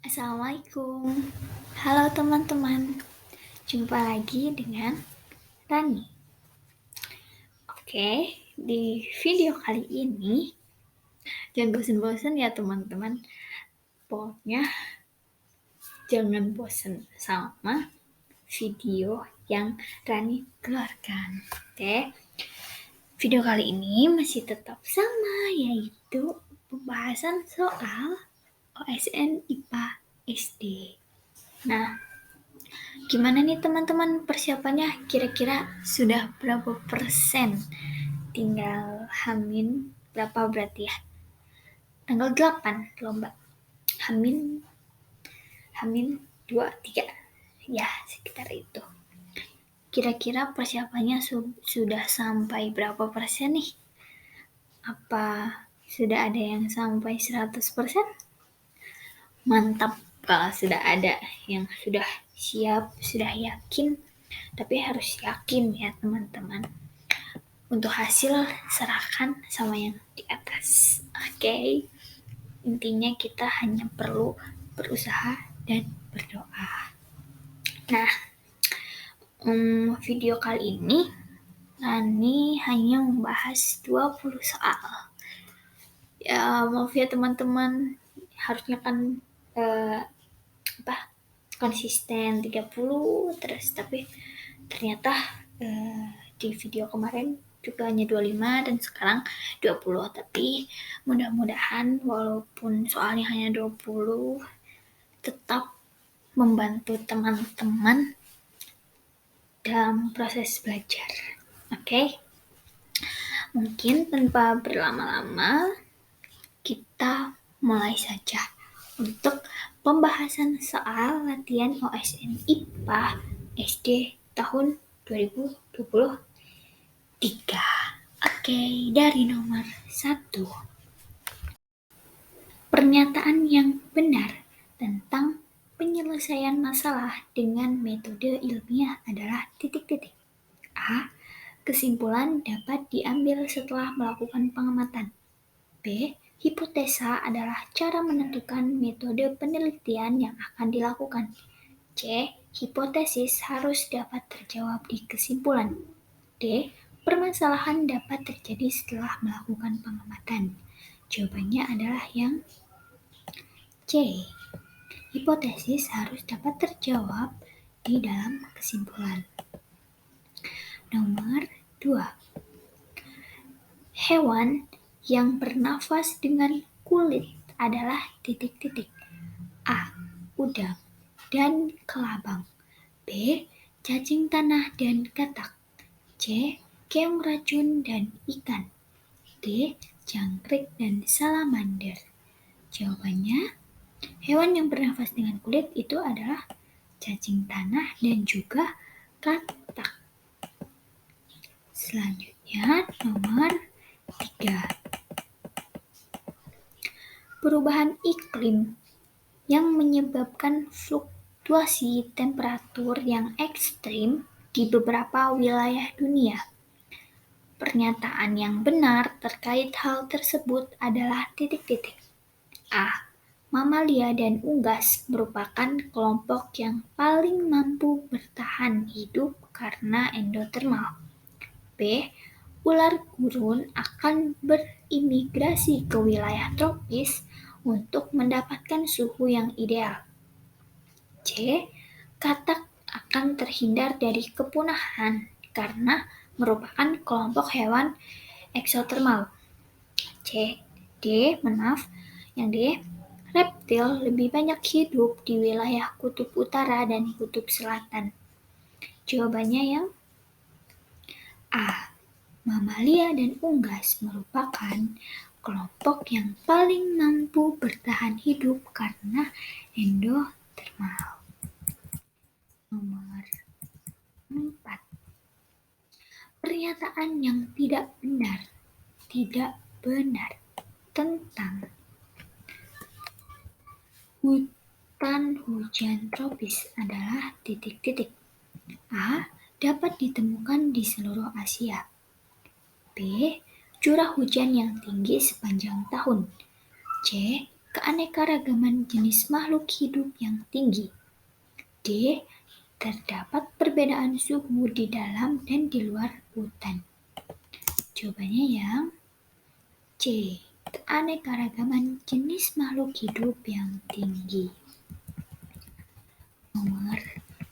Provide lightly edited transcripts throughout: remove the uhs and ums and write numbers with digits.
Assalamualaikum. Halo teman-teman, jumpa lagi dengan Rani. Oke, di video kali ini jangan bosan-bosan ya teman-teman. Pokoknya jangan bosan sama video yang Rani keluarkan. Oke, video kali ini masih tetap sama, yaitu pembahasan soal OSN IPA SD. Nah, gimana nih teman-teman persiapannya? Kira-kira sudah berapa persen? Tinggal Hamin berapa berarti ya? Tanggal 8 lomba. Hamin Hamin 2 3. Ya, sekitar itu. Kira-kira persiapannya sudah sampai berapa persen nih? Apa sudah ada yang sampai 100%? Mantap kalau sudah ada yang sudah siap, sudah yakin. Tapi harus yakin ya teman-teman. Untuk hasil serahkan sama yang di atas. Oke. Intinya kita hanya perlu berusaha dan berdoa. Nah, video kali ini Nani hanya membahas 20 soal. Ya, maaf ya teman-teman, harusnya kan eh, konsisten 30 terus, tapi ternyata di video kemarin juga hanya 25 dan sekarang 20. Tapi mudah-mudahan walaupun soalnya hanya 20 tetap membantu teman-teman dalam proses belajar. Oke? Mungkin tanpa berlama-lama kita mulai saja untuk pembahasan soal latihan OSN IPA SD tahun 2023. Oke, dari nomor 1. Pernyataan yang benar tentang penyelesaian masalah dengan metode ilmiah adalah titik-titik. A. Kesimpulan dapat diambil setelah melakukan pengamatan. B. Hipotesa adalah cara menentukan metode penelitian yang akan dilakukan. C. Hipotesis harus dapat terjawab di kesimpulan. D. Permasalahan dapat terjadi setelah melakukan pengamatan. Jawabannya adalah yang C. Hipotesis harus dapat terjawab di dalam kesimpulan. Nomor 2. Hewan yang bernafas dengan kulit adalah titik-titik. A. Udang dan kelabang. B. Cacing tanah dan katak. C. Keong racun dan ikan. D. Jangkrik dan salamander. Jawabannya, hewan yang bernafas dengan kulit itu adalah cacing tanah dan juga katak. Selanjutnya, nomor 3. Perubahan iklim yang menyebabkan fluktuasi temperatur yang ekstrim di beberapa wilayah dunia. Pernyataan yang benar terkait hal tersebut adalah titik-titik. A. Mamalia dan unggas merupakan kelompok yang paling mampu bertahan hidup karena endotermal. B. Ular gurun akan berimigrasi ke wilayah tropis untuk mendapatkan suhu yang ideal. C. Katak akan terhindar dari kepunahan karena merupakan kelompok hewan eksotermal. Yang D. Reptil lebih banyak hidup di wilayah kutub utara dan kutub selatan. Jawabannya yang A. Mamalia dan unggas merupakan kelompok yang paling mampu bertahan hidup karena endotermal. Nomor 4. Pernyataan yang tidak benar tentang hutan hujan tropis adalah titik-titik. A. Dapat ditemukan di seluruh Asia. B. Curah hujan yang tinggi sepanjang tahun. C. keanekaragaman jenis makhluk hidup yang tinggi. D. Terdapat perbedaan suhu di dalam dan di luar hutan. Jawabannya yang C. Keanekaragaman jenis makhluk hidup yang tinggi. Nomor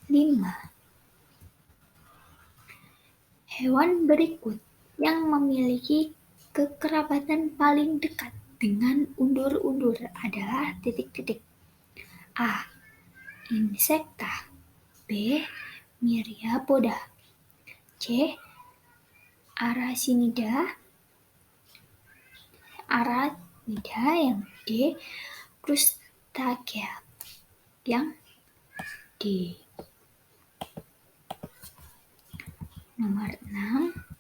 5. Hewan berikut yang memiliki kekerabatan paling dekat dengan undur-undur adalah titik-titik. A. Insekta. B. Myriapoda. C. Arasinida. Yang D. Crustacea. Yang D. Nomor 6.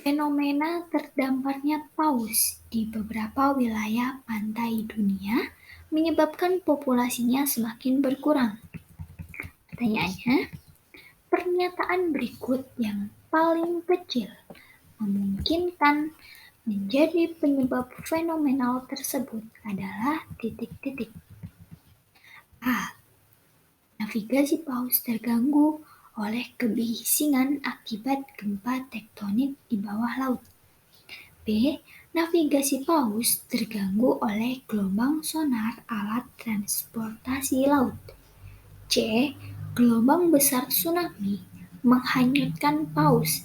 Fenomena terdamparnya paus di beberapa wilayah pantai dunia menyebabkan populasinya semakin berkurang. Pertanyaannya, pernyataan berikut yang paling kecil memungkinkan menjadi penyebab fenomenal tersebut adalah titik-titik. A. Navigasi paus terganggu oleh kebisingan akibat gempa tektonik di bawah laut. B. Navigasi paus terganggu oleh gelombang sonar alat transportasi laut. C. Gelombang besar tsunami menghanyutkan paus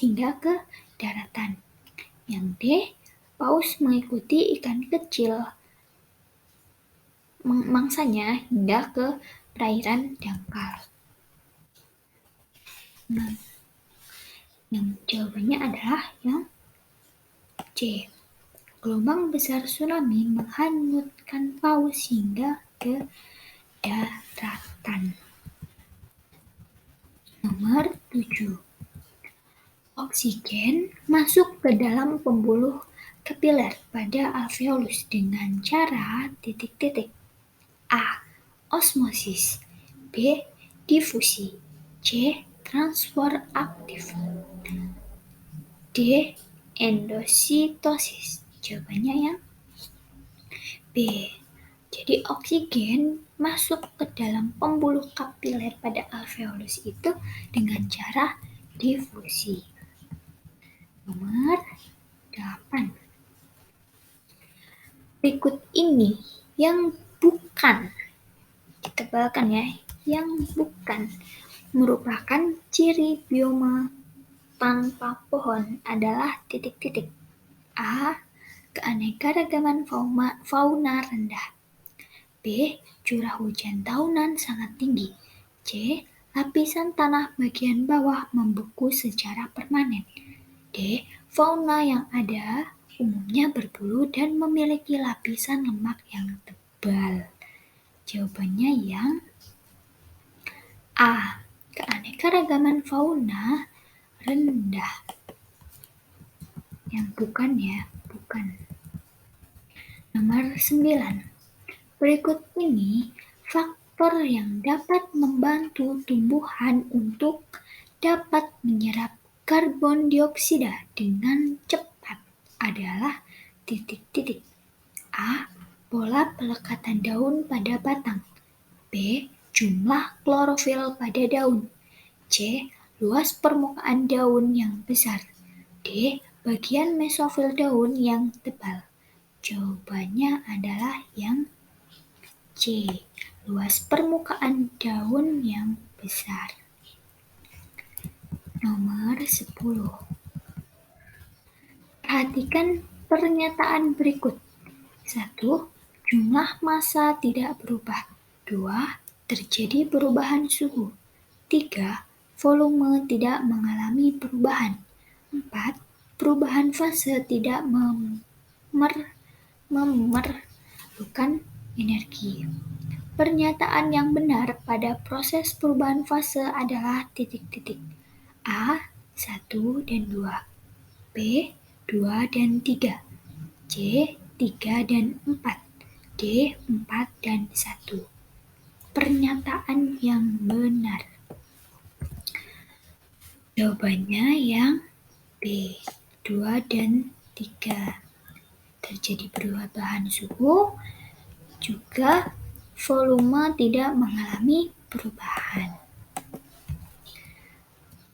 hingga ke daratan. Yang D. Paus mengikuti ikan kecil mangsanya hingga ke perairan dangkal. Nah, yang jawabannya adalah yang C. Gelombang besar tsunami menghanyutkan paus hingga ke daratan. Nomor 7. Oksigen masuk ke dalam pembuluh kapiler pada alveolus dengan cara titik-titik. A. Osmosis. B. Difusi. C. Transfer aktif. D. Endositosis. Jawabannya yang B. Jadi oksigen masuk ke dalam pembuluh kapiler pada alveolus itu dengan cara difusi. Nomor 8. Berikut ini yang bukan, ditebalkan ya, yang bukan merupakan ciri bioma tanpa pohon adalah titik-titik. A. Keanekaragaman fauna rendah. B. Curah hujan tahunan sangat tinggi. C. Lapisan tanah bagian bawah membeku secara permanen. D. Fauna yang ada umumnya berbulu dan memiliki lapisan lemak yang tebal. Jawabannya yang A. Keanekaragaman fauna rendah. Yang bukan ya, bukan. Nomor 9. Berikut ini faktor yang dapat membantu tumbuhan untuk dapat menyerap karbon dioksida dengan cepat adalah titik-titik. A. Pola pelekatan daun pada batang. B. Jumlah klorofil pada daun. C. Luas permukaan daun yang besar. D. Bagian mesofil daun yang tebal. Jawabannya adalah yang C. Luas permukaan daun yang besar. Nomor 10. Perhatikan pernyataan berikut. 1. Jumlah massa tidak berubah. 2. Terjadi perubahan suhu. 3. Volume tidak mengalami perubahan. 4. Perubahan fase tidak memerlukan energi. Pernyataan yang benar pada proses perubahan fase adalah titik-titik. A. 1 dan 2. B. 2 dan 3. C. 3 dan 4. D. 4 dan 1. Pernyataan yang benar. Jawabannya yang B. 2 dan Ketika terjadi perubahan suhu, juga volume tidak mengalami perubahan.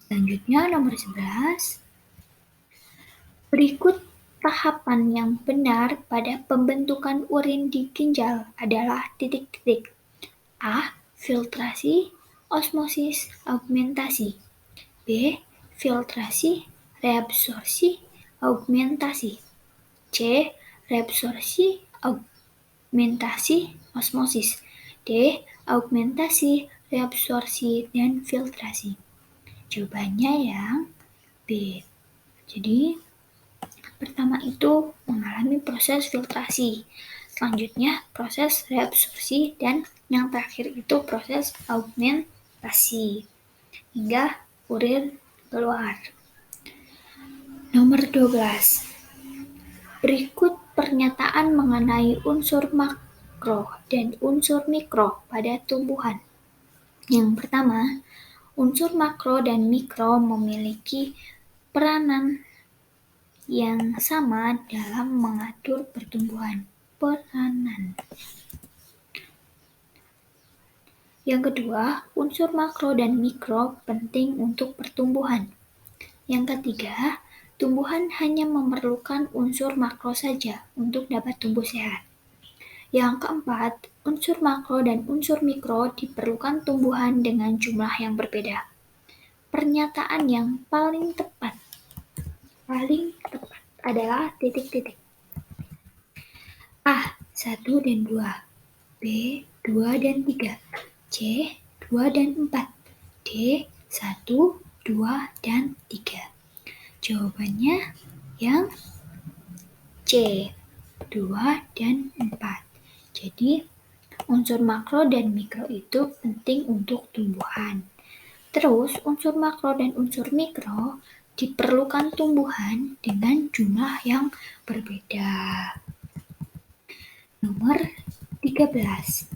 Selanjutnya nomor 11. Berikut tahapan yang benar pada pembentukan urin di ginjal adalah titik-titik. A. Filtrasi, osmosis, augmentasi. B. Filtrasi, reabsorpsi, augmentasi. C. Reabsorpsi, augmentasi, osmosis. D. Augmentasi, reabsorpsi, dan filtrasi. Jawabannya yang B. Jadi, pertama itu mengalami proses filtrasi. Selanjutnya proses reabsorpsi dan yang terakhir itu proses augmentasi hingga urin keluar. Nomor 12. Berikut pernyataan mengenai unsur makro dan unsur mikro pada tumbuhan. Yang pertama, unsur makro dan mikro memiliki peranan yang sama dalam mengatur pertumbuhan. Peranan. Yang kedua, unsur makro dan mikro penting untuk pertumbuhan. Yang ketiga, tumbuhan hanya memerlukan unsur makro saja untuk dapat tumbuh sehat. Yang keempat, unsur makro dan unsur mikro diperlukan tumbuhan dengan jumlah yang berbeda. Pernyataan yang paling tepat adalah titik-titik. A. 1 dan 2. B. 2 dan 3. C. 2 dan 4. D. 1, 2, dan 3. Jawabannya yang C. 2 dan 4. Jadi, unsur makro dan mikro itu penting untuk tumbuhan. Terus, unsur makro dan unsur mikro diperlukan tumbuhan dengan jumlah yang berbeda. Nomor 13.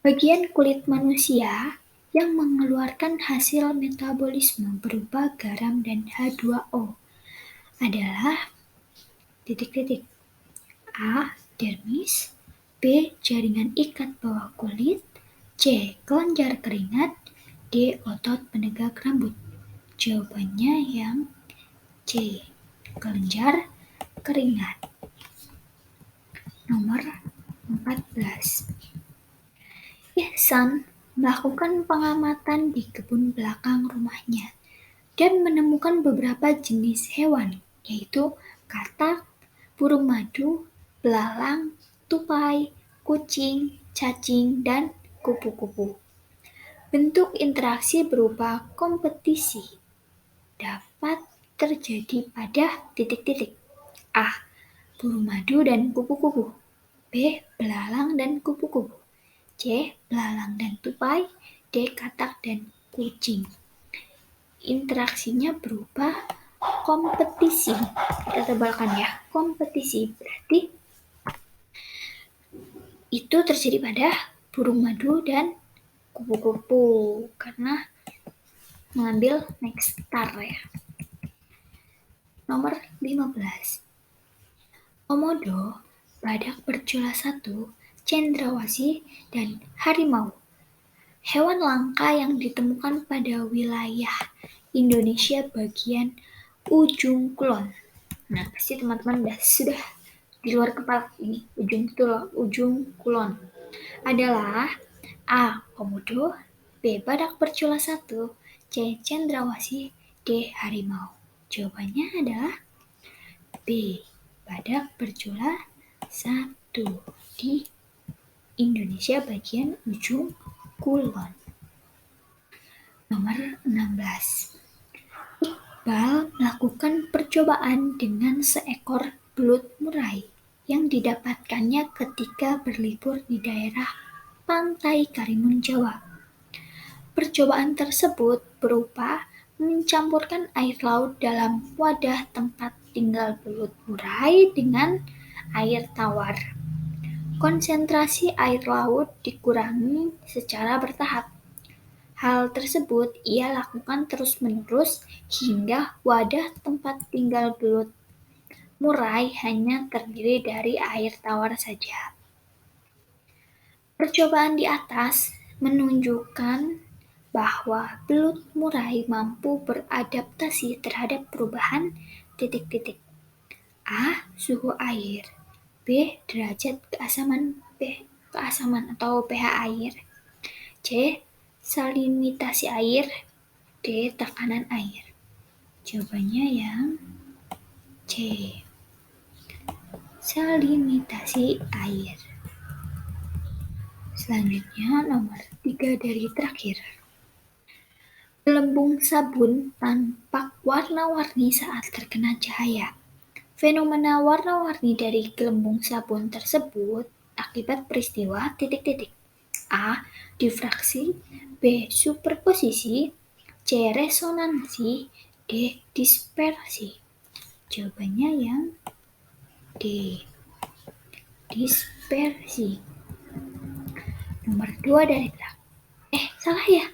Bagian kulit manusia yang mengeluarkan hasil metabolisme berupa garam dan H2O adalah titik-titik. A. Dermis. B. Jaringan ikat bawah kulit. C. Kelenjar keringat. D. Otot penegak rambut. Jawabannya yang C. Kelenjar keringat. Nomor 14. Ihsan melakukan pengamatan di kebun belakang rumahnya dan menemukan beberapa jenis hewan, yaitu katak, burung madu, belalang, tupai, kucing, cacing, dan kupu-kupu. Bentuk interaksi berupa kompetisi dapat terjadi pada titik-titik. A. Burung madu dan kupu-kupu. B. Belalang dan kupu-kupu. C. Belalang dan tupai. D. Katak dan kucing. Interaksinya berupa kompetisi. Kita tebalkan ya, kompetisi berarti itu terjadi pada burung madu dan kupu-kupu karena mengambil nektar ya. Nomor 15. Komodo, badak bercula 1, cendrawasih, dan harimau. Hewan langka yang ditemukan pada wilayah Indonesia bagian ujung kulon. Nah, pasti teman-teman sudah di luar kepala ini, ujung kulon. Adalah A. Komodo, B. Badak bercula 1, C. Cendrawasih, D. Harimau. Jawabannya adalah B. Badak bercula 1 di Indonesia bagian ujung kulon. Nomor 16. Iqbal melakukan percobaan dengan seekor belut murai yang didapatkannya ketika berlibur di daerah pantai Karimun Jawa. Percobaan tersebut berupa mencampurkan air laut dalam wadah tempat tinggal belut murai dengan air tawar. Konsentrasi air laut dikurangi secara bertahap. Hal tersebut ia lakukan terus-menerus hingga wadah tempat tinggal belut murai hanya terdiri dari air tawar saja. Percobaan di atas menunjukkan bahwa belut murai mampu beradaptasi terhadap perubahan titik-titik. A. Suhu air. B. Derajat keasaman atau pH air. C. Salinitasi air. D. Tekanan air. Jawabannya yang C. Salinitasi air. Selanjutnya nomor 3 dari terakhir. Gelembung sabun tampak warna-warni saat terkena cahaya. Fenomena warna-warni dari gelembung sabun tersebut akibat peristiwa titik-titik. A. Difraksi. B. Superposisi. C. Resonansi. D. Dispersi. Jawabannya yang D. Dispersi. Nomor 2 dari terakhir. Salah ya.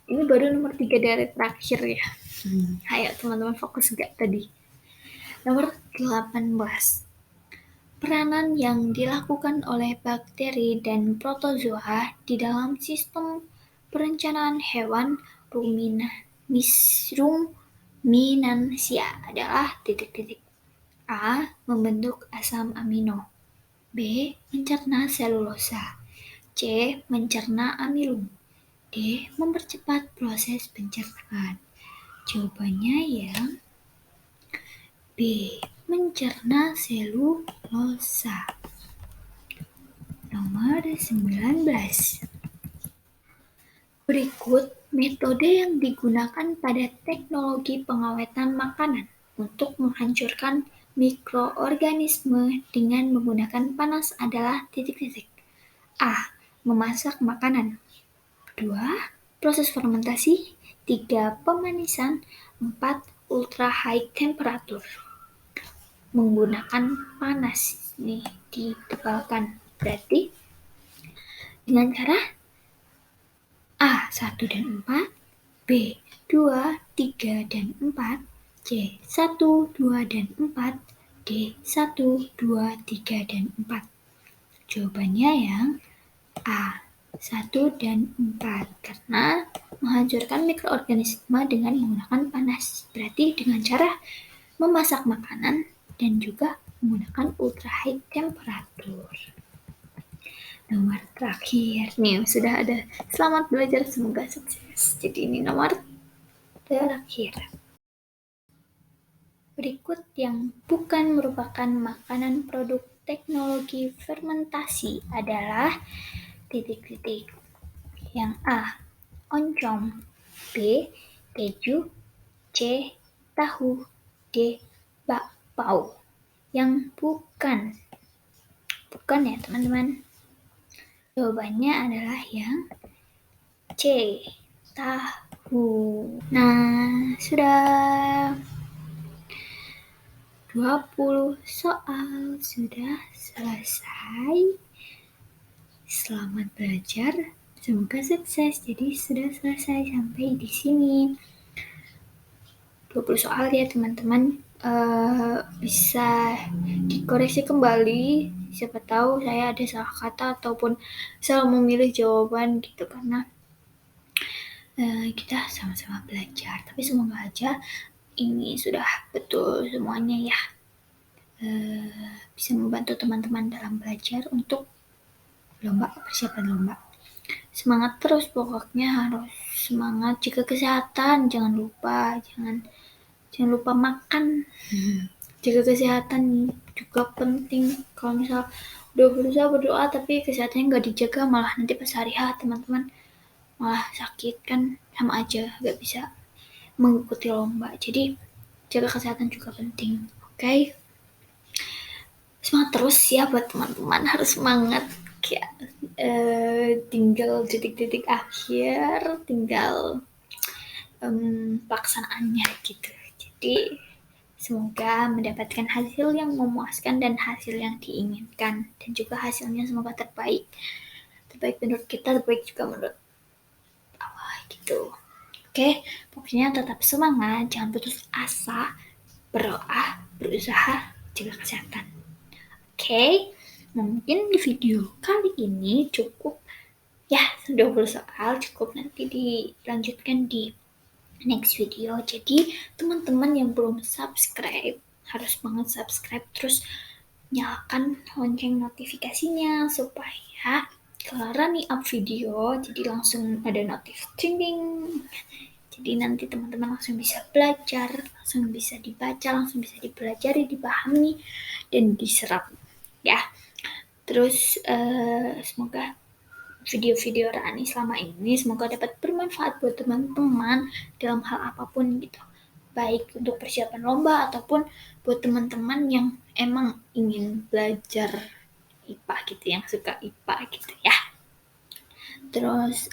Ini baru nomor 3 dari terakhir ya. Ayo teman-teman fokus gak tadi. Nomor 18. Peranan yang dilakukan oleh bakteri dan protozoa di dalam sistem perencanaan hewan ruminansia adalah titik-titik. A. Membentuk asam amino. B. Mencerna selulosa. C. Mencerna amilum. D. Mempercepat proses pencernaan. Jawabannya yang B. Mencerna selulosa. Nomor 19. Berikut metode yang digunakan pada teknologi pengawetan makanan untuk menghancurkan mikroorganisme dengan menggunakan panas adalah titik-titik. A. Memasak makanan. 2. Proses fermentasi. 3. Pemanisan. 4. Ultra high temperature. Menggunakan panas nih ditebalkan. Berarti dengan cara A. 1 dan 4, B. 2, 3, dan 4, C. 1, 2, dan 4, D. 1, 2, 3, dan 4. Jawabannya yang A. 1 dan 4, karena menghancurkan mikroorganisme dengan menggunakan panas. Berarti dengan cara memasak makanan dan juga menggunakan ultra high temperature. Nomor terakhir nih, sudah ada. Selamat belajar, semoga sukses. Jadi ini nomor terakhir. Berikut yang bukan merupakan makanan produk teknologi fermentasi adalah titik-titik. Yang A. Oncom. B. Keju. C. Tahu. D. Bakpao. Yang bukan ya teman-teman. Jawabannya adalah yang C. Tahu. Nah, sudah 20 soal sudah selesai. Selamat belajar. Semoga sukses. Jadi sudah selesai sampai di sini. 20 soal ya teman-teman. Bisa dikoreksi kembali. Siapa tahu saya ada salah kata ataupun salah memilih jawaban gitu, karena kita sama-sama belajar. Tapi semoga aja ini sudah betul semuanya ya. Bisa membantu teman-teman dalam belajar untuk persiapan lomba. Semangat terus, pokoknya harus semangat. Jaga kesehatan, jangan lupa makan. Jaga kesehatan juga penting. Kalau misal udah berusaha berdoa tapi kesehatannya nggak dijaga, malah nanti pas hari H teman-teman malah sakit kan, sama aja nggak bisa mengikuti lomba. Jadi jaga kesehatan juga penting. Oke? Semangat terus ya buat teman-teman, harus semangat. Kayak tinggal detik-detik akhir, tinggal pelaksanaannya gitu. Jadi semoga mendapatkan hasil yang memuaskan dan hasil yang diinginkan, dan juga hasilnya semoga terbaik menurut kita, terbaik juga menurut Allah gitu. Oke, pokoknya tetap semangat, jangan putus asa, berdoa, berusaha, jaga kesehatan. Oke, mungkin di video kali ini cukup ya, 20 soal cukup, nanti dilanjutkan di next video. Jadi teman-teman yang belum subscribe harus banget subscribe, terus nyalakan lonceng notifikasinya supaya kalau Rani up video jadi langsung ada notif trending. Jadi nanti teman-teman langsung bisa belajar, langsung bisa dibaca, langsung bisa dipelajari, dipahami, dan diserap ya. Terus semoga video-video Rani selama ini semoga dapat bermanfaat buat teman-teman dalam hal apapun gitu. Baik untuk persiapan lomba ataupun buat teman-teman yang emang ingin belajar IPA gitu, yang suka IPA gitu ya. Terus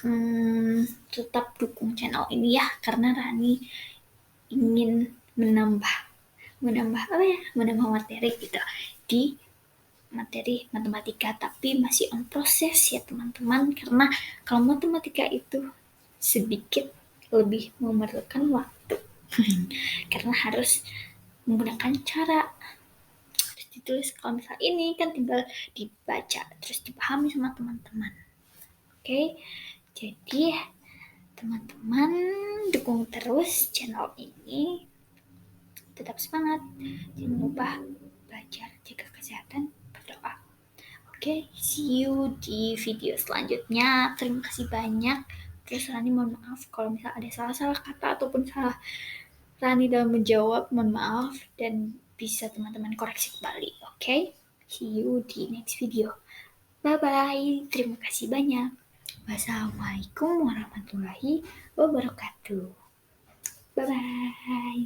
tetap dukung channel ini ya, karena Rani ingin menambah materi gitu di materi matematika, tapi masih on proses ya teman-teman, karena kalau matematika itu sedikit lebih memerlukan waktu karena harus menggunakan cara harus ditulis. Kalau misal ini kan tinggal dibaca terus dipahami sama teman-teman. Oke, jadi teman-teman dukung terus channel ini, tetap semangat, jangan lupa belajar, jaga kesehatan, berdoa. Oke, see you di video selanjutnya. Terima kasih banyak. Terus Rani mohon maaf kalau misal ada salah-salah kata ataupun salah Rani dalam menjawab, mohon maaf, dan bisa teman-teman koreksi kembali. Oke, see you di next video. Bye-bye. Terima kasih banyak. Wassalamualaikum warahmatullahi wabarakatuh. Bye-bye.